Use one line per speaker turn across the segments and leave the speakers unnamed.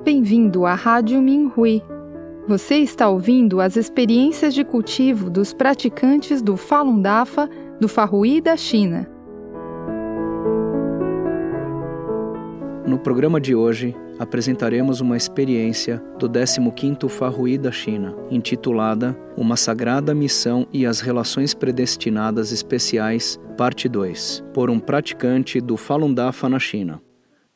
Bem-vindo à Rádio Minhui. Você está ouvindo as experiências de cultivo dos praticantes do Falun Dafa do Farrui da China.
No programa de hoje, apresentaremos uma experiência do 15º Farrui da China, intitulada Uma Sagrada Missão e as Relações Predestinadas Especiais, Parte 2, por um praticante do Falun Dafa na China.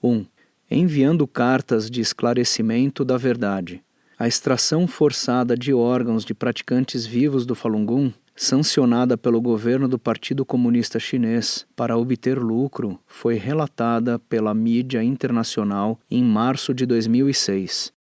1. Enviando cartas de esclarecimento da verdade. A extração forçada de órgãos de praticantes vivos do Falun Gong, sancionada pelo governo do Partido Comunista Chinês para obter lucro, foi relatada pela mídia internacional em março de 2006.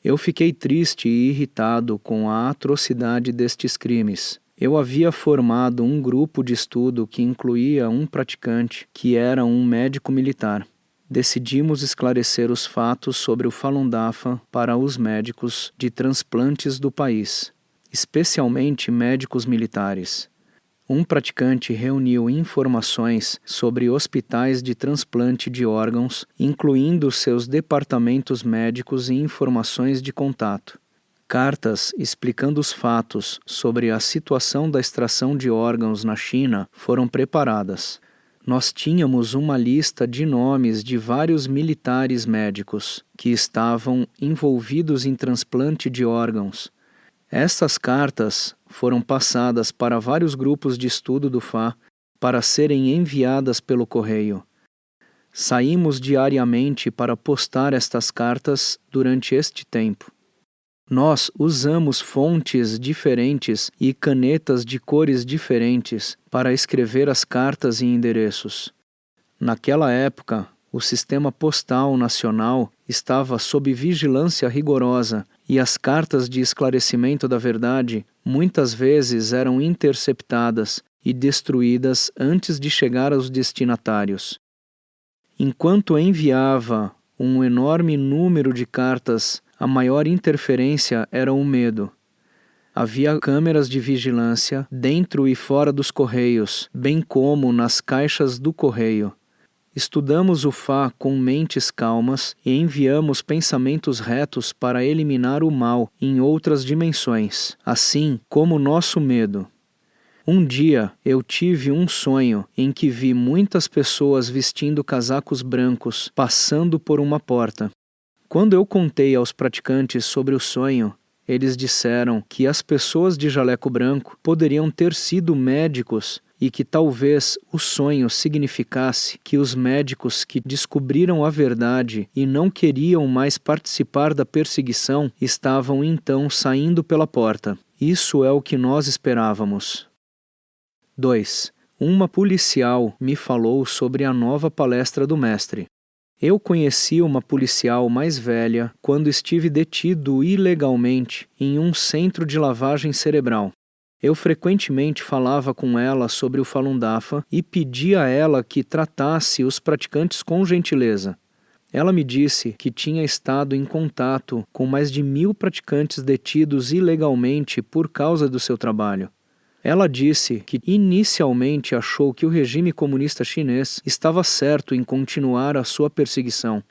Eu fiquei triste e irritado com a atrocidade destes crimes. Eu havia formado um grupo de estudo que incluía um praticante que era um médico militar. Decidimos esclarecer os fatos sobre o Falun Dafa para os médicos de transplantes do país, especialmente médicos militares. Um praticante reuniu informações sobre hospitais de transplante de órgãos, incluindo seus departamentos médicos e informações de contato. Cartas explicando os fatos sobre a situação da extração de órgãos na China foram preparadas. Nós tínhamos uma lista de nomes de vários militares médicos que estavam envolvidos em transplante de órgãos. Essas cartas foram passadas para vários grupos de estudo do FA para serem enviadas pelo correio. Saímos diariamente para postar estas cartas durante este tempo. Nós usamos fontes diferentes e canetas de cores diferentes para escrever as cartas e endereços. Naquela época, o sistema postal nacional estava sob vigilância rigorosa e as cartas de esclarecimento da verdade muitas vezes eram interceptadas e destruídas antes de chegar aos destinatários. Enquanto enviava um enorme número de cartas, a maior interferência era o medo. Havia câmeras de vigilância dentro e fora dos correios, bem como nas caixas do correio. Estudamos o Fá com mentes calmas e enviamos pensamentos retos para eliminar o mal em outras dimensões, assim como nosso medo. Um dia eu tive um sonho em que vi muitas pessoas vestindo casacos brancos passando por uma porta. Quando eu contei aos praticantes sobre o sonho, eles disseram que as pessoas de jaleco branco poderiam ter sido médicos e que talvez o sonho significasse que os médicos que descobriram a verdade e não queriam mais participar da perseguição estavam então saindo pela porta. Isso é o que nós esperávamos. 2. Uma policial me falou sobre a nova palestra do mestre. Eu conheci uma policial mais velha quando estive detido ilegalmente em um centro de lavagem cerebral. Eu frequentemente falava com ela sobre o Falun Dafa e pedia a ela que tratasse os praticantes com gentileza. Ela me disse que tinha estado em contato com mais de 1.000 praticantes detidos ilegalmente por causa do seu trabalho. Ela disse que inicialmente achou que o regime comunista chinês estava certo em continuar a sua perseguição.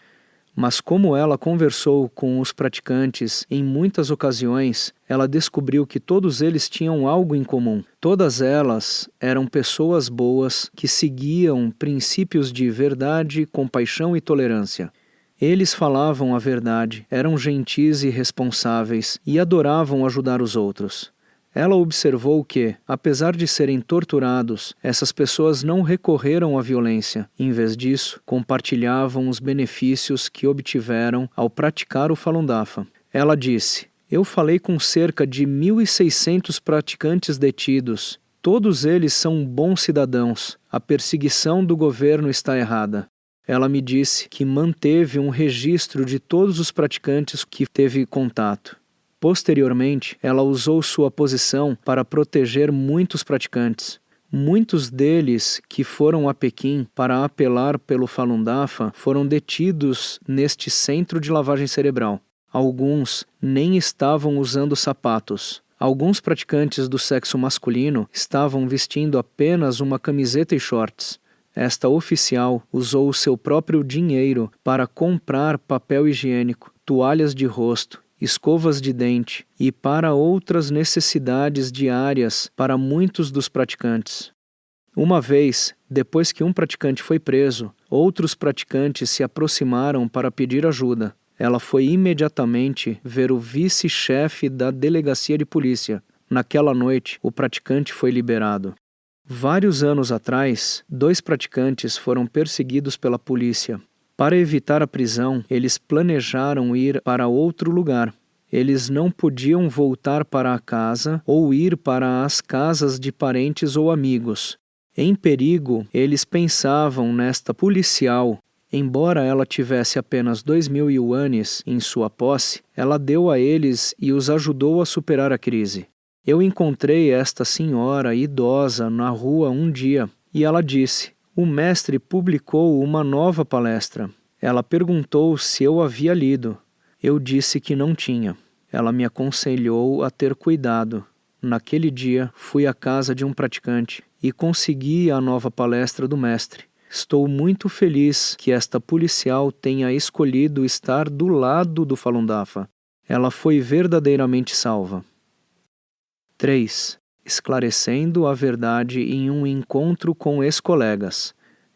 Mas como ela conversou com os praticantes em muitas ocasiões, ela descobriu que todos eles tinham algo em comum. Todas elas eram pessoas boas que seguiam princípios de verdade, compaixão e tolerância. Eles falavam a verdade, eram gentis e responsáveis e adoravam ajudar os outros. Ela observou que, apesar de serem torturados, essas pessoas não recorreram à violência. Em vez disso, compartilhavam os benefícios que obtiveram ao praticar o Falun Dafa. Ela disse: "Eu falei com cerca de 1.600 praticantes detidos. Todos eles são bons cidadãos. A perseguição do governo está errada." Ela me disse que manteve um registro de todos os praticantes que teve contato. Posteriormente, ela usou sua posição para proteger muitos praticantes. Muitos deles que foram a Pequim para apelar pelo Falun Dafa foram detidos neste centro de lavagem cerebral. Alguns nem estavam usando sapatos. Alguns praticantes do sexo masculino estavam vestindo apenas uma camiseta e shorts. Esta oficial usou o seu próprio dinheiro para comprar papel higiênico, toalhas de rosto, escovas de dente e para outras necessidades diárias para muitos dos praticantes. Uma vez, depois que um praticante foi preso, outros praticantes se aproximaram para pedir ajuda. Ela foi imediatamente ver o vice-chefe da delegacia de polícia. Naquela noite, o praticante foi liberado. Vários anos atrás, 2 praticantes foram perseguidos pela polícia. Para evitar a prisão, eles planejaram ir para outro lugar. Eles não podiam voltar para a casa ou ir para as casas de parentes ou amigos. Em perigo, eles pensavam nesta policial. Embora ela tivesse apenas 2.000 ienes em sua posse, ela deu a eles e os ajudou a superar a crise. Eu encontrei esta senhora idosa na rua um dia e ela disse: "O mestre publicou uma nova palestra." Ela perguntou se eu havia lido. Eu disse que não tinha. Ela me aconselhou a ter cuidado. Naquele dia, fui à casa de um praticante e consegui a nova palestra do mestre. Estou muito feliz que esta policial tenha escolhido estar do lado do Falun Dafa. Ela foi verdadeiramente salva. 3. Esclarecendo a verdade em um encontro com ex-colegas.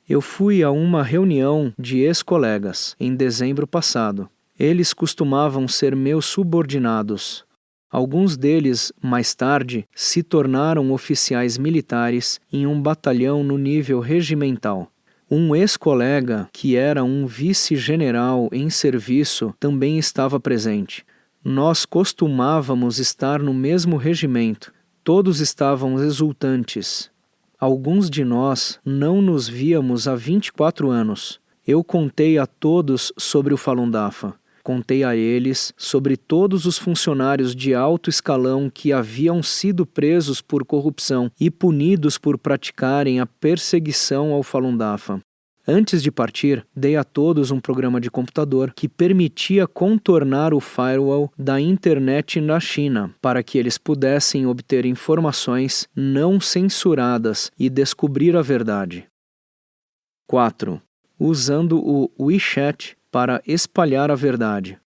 Eu fui a uma reunião de ex-colegas em dezembro passado. Eles costumavam ser meus subordinados. Alguns deles, mais tarde, se tornaram oficiais militares em um batalhão no nível regimental. Um ex-colega, que era um vice-general em serviço, também estava presente. Nós costumávamos estar no mesmo regimento. Todos estavam exultantes. Alguns de nós não nos víamos há 24 anos. Eu contei a todos sobre o Falun Dafa. Contei a eles sobre todos os funcionários de alto escalão que haviam sido presos por corrupção e punidos por praticarem a perseguição ao Falun Dafa. Antes de partir, dei a todos um programa de computador que permitia contornar o firewall da internet na China, para que eles pudessem obter informações não censuradas e descobrir a verdade. 4. Usando o WeChat para espalhar a verdade.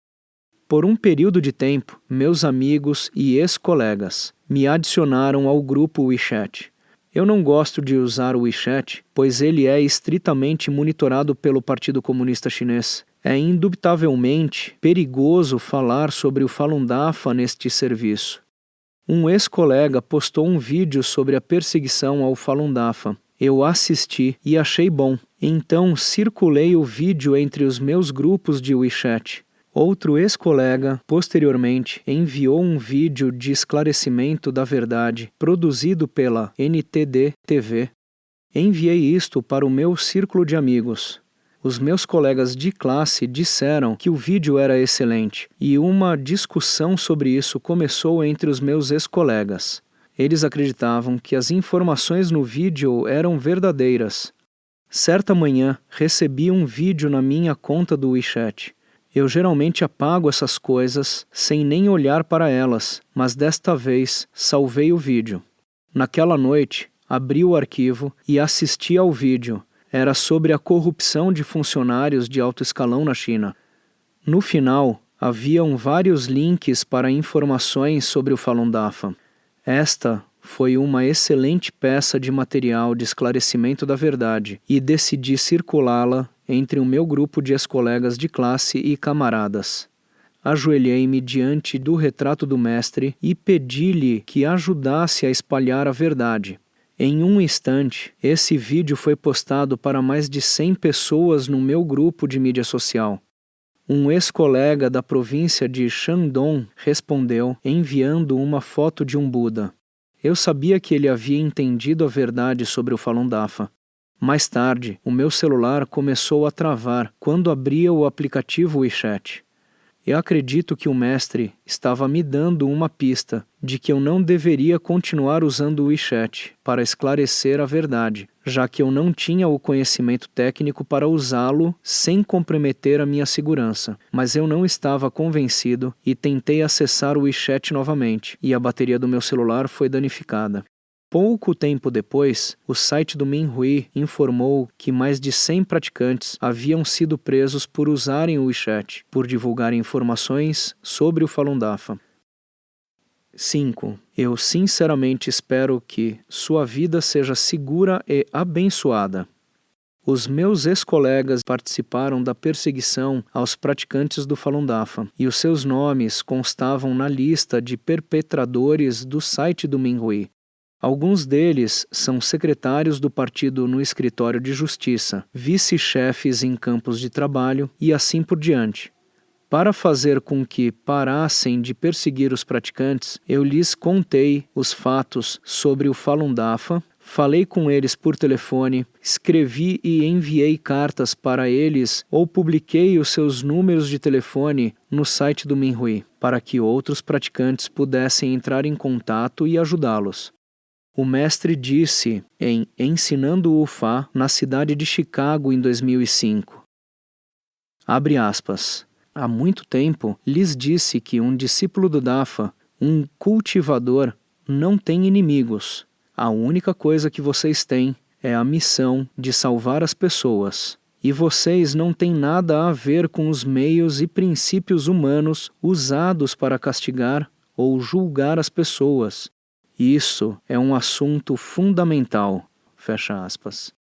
Por um período de tempo, meus amigos e ex-colegas me adicionaram ao grupo WeChat. Eu não gosto de usar o WeChat, pois ele é estritamente monitorado pelo Partido Comunista Chinês. É indubitavelmente perigoso falar sobre o Falun Dafa neste serviço. Um ex-colega postou um vídeo sobre a perseguição ao Falun Dafa. Eu assisti e achei bom. Então circulei o vídeo entre os meus grupos de WeChat. Outro ex-colega, posteriormente, enviou um vídeo de esclarecimento da verdade, produzido pela NTD-TV. Enviei isto para o meu círculo de amigos. Os meus colegas de classe disseram que o vídeo era excelente, e uma discussão sobre isso começou entre os meus ex-colegas. Eles acreditavam que as informações no vídeo eram verdadeiras. Certa manhã, recebi um vídeo na minha conta do WeChat. Eu geralmente apago essas coisas sem nem olhar para elas, mas desta vez salvei o vídeo. Naquela noite, abri o arquivo e assisti ao vídeo. Era sobre a corrupção de funcionários de alto escalão na China. No final, haviam vários links para informações sobre o Falun Dafa. Esta foi uma excelente peça de material de esclarecimento da verdade e decidi circulá-la entre o meu grupo de ex-colegas de classe e camaradas. Ajoelhei-me diante do retrato do mestre e pedi-lhe que ajudasse a espalhar a verdade. Em um instante, esse vídeo foi postado para mais de 100 pessoas no meu grupo de mídia social. Um ex-colega da província de Shandong respondeu enviando uma foto de um Buda. Eu sabia que ele havia entendido a verdade sobre o Falun Dafa. Mais tarde, o meu celular começou a travar quando abria o aplicativo WeChat. Eu acredito que o mestre estava me dando uma pista de que eu não deveria continuar usando o WeChat para esclarecer a verdade, já que eu não tinha o conhecimento técnico para usá-lo sem comprometer a minha segurança. Mas eu não estava convencido e tentei acessar o WeChat novamente, e a bateria do meu celular foi danificada. Pouco tempo depois, o site do Minhui informou que mais de 100 praticantes haviam sido presos por usarem o WeChat, por divulgarem informações sobre o Falun Dafa. 5. Eu sinceramente espero que sua vida seja segura e abençoada. Os meus ex-colegas participaram da perseguição aos praticantes do Falun Dafa e os seus nomes constavam na lista de perpetradores do site do Minhui. Alguns deles são secretários do partido no escritório de justiça, vice-chefes em campos de trabalho e assim por diante. Para fazer com que parassem de perseguir os praticantes, eu lhes contei os fatos sobre o Falun Dafa, falei com eles por telefone, escrevi e enviei cartas para eles ou publiquei os seus números de telefone no site do Minhui, para que outros praticantes pudessem entrar em contato e ajudá-los. O mestre disse em Ensinando o Fá na cidade de Chicago em 2005. Abre aspas. Há muito tempo lhes disse que um discípulo do Dafa, um cultivador, não tem inimigos. A única coisa que vocês têm é a missão de salvar as pessoas. E vocês não têm nada a ver com os meios e princípios humanos usados para castigar ou julgar as pessoas. Isso é um assunto fundamental. Fecha aspas.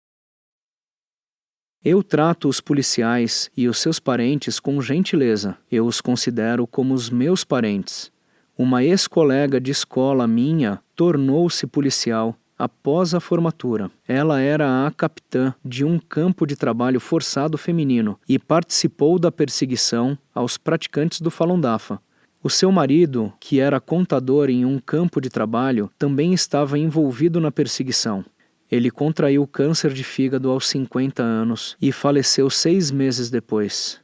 Eu trato os policiais e os seus parentes com gentileza. Eu os considero como os meus parentes. Uma ex-colega de escola minha tornou-se policial após a formatura. Ela era a capitã de um campo de trabalho forçado feminino e participou da perseguição aos praticantes do Falun Dafa. O seu marido, que era contador em um campo de trabalho, também estava envolvido na perseguição. Ele contraiu câncer de fígado aos 50 anos e faleceu 6 meses depois.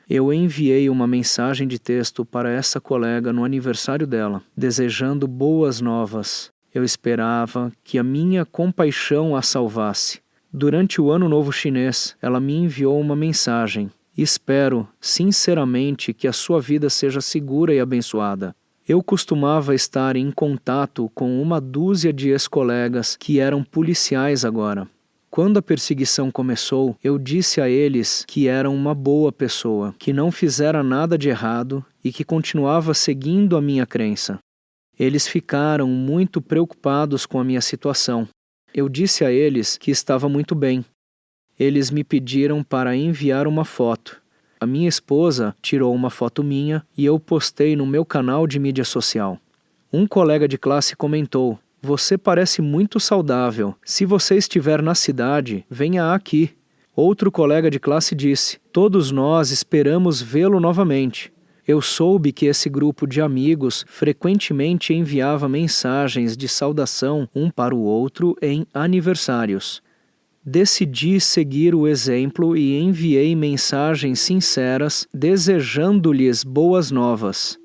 Eu enviei uma mensagem de texto para essa colega no aniversário dela, desejando boas novas. Eu esperava que a minha compaixão a salvasse. Durante o Ano Novo Chinês, ela me enviou uma mensagem. Espero, sinceramente, que a sua vida seja segura e abençoada. Eu costumava estar em contato com uma dúzia de ex-colegas que eram policiais agora. Quando a perseguição começou, eu disse a eles que era uma boa pessoa, que não fizera nada de errado e que continuava seguindo a minha crença. Eles ficaram muito preocupados com a minha situação. Eu disse a eles que estava muito bem. Eles me pediram para enviar uma foto. A minha esposa tirou uma foto minha e eu postei no meu canal de mídia social. Um colega de classe comentou: "Você parece muito saudável. Se você estiver na cidade, venha aqui." Outro colega de classe disse: "Todos nós esperamos vê-lo novamente." Eu soube que esse grupo de amigos frequentemente enviava mensagens de saudação um para o outro em aniversários. Decidi seguir o exemplo e enviei mensagens sinceras desejando-lhes boas novas.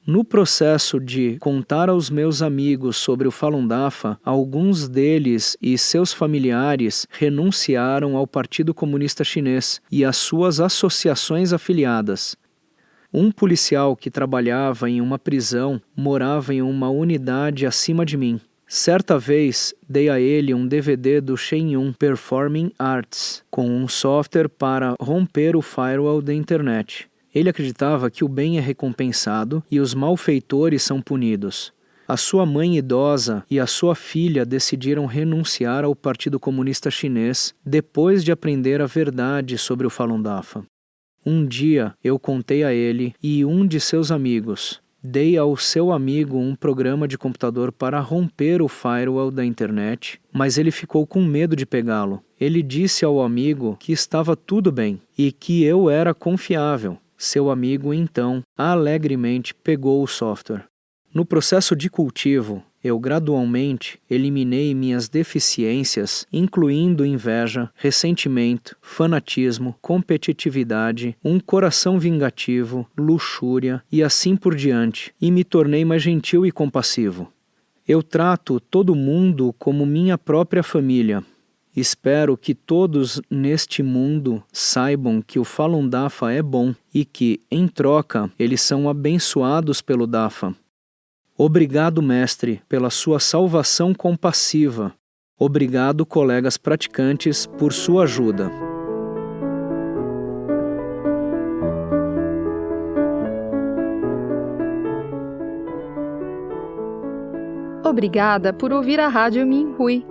No processo de contar aos meus amigos sobre o Falun Dafa, alguns deles e seus familiares renunciaram ao Partido Comunista Chinês e às suas associações afiliadas. Um policial que trabalhava em uma prisão morava em uma unidade acima de mim. Certa vez, dei a ele um DVD do Shenyun Performing Arts, com um software para romper o firewall da internet. Ele acreditava que o bem é recompensado e os malfeitores são punidos. A sua mãe idosa e a sua filha decidiram renunciar ao Partido Comunista Chinês depois de aprender a verdade sobre o Falun Dafa. Um dia, eu contei a ele e um de seus amigos. Dei ao seu amigo um programa de computador para romper o firewall da internet, mas ele ficou com medo de pegá-lo. Ele disse ao amigo que estava tudo bem e que eu era confiável. Seu amigo, então, alegremente pegou o software. No processo de cultivo, eu gradualmente eliminei minhas deficiências, incluindo inveja, ressentimento, fanatismo, competitividade, um coração vingativo, luxúria e assim por diante, e me tornei mais gentil e compassivo. Eu trato todo mundo como minha própria família. Espero que todos neste mundo saibam que o Falun Dafa é bom e que, em troca, eles são abençoados pelo Dafa. Obrigado, Mestre, pela sua salvação compassiva. Obrigado, colegas praticantes, por sua ajuda.
Obrigada por ouvir a Rádio Minhui.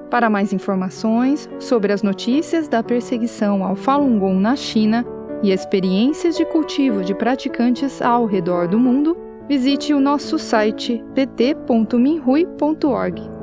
Para mais informações sobre as notícias da perseguição ao Falun Gong na China e experiências de cultivo de praticantes ao redor do mundo, visite o nosso site pt.minhui.org.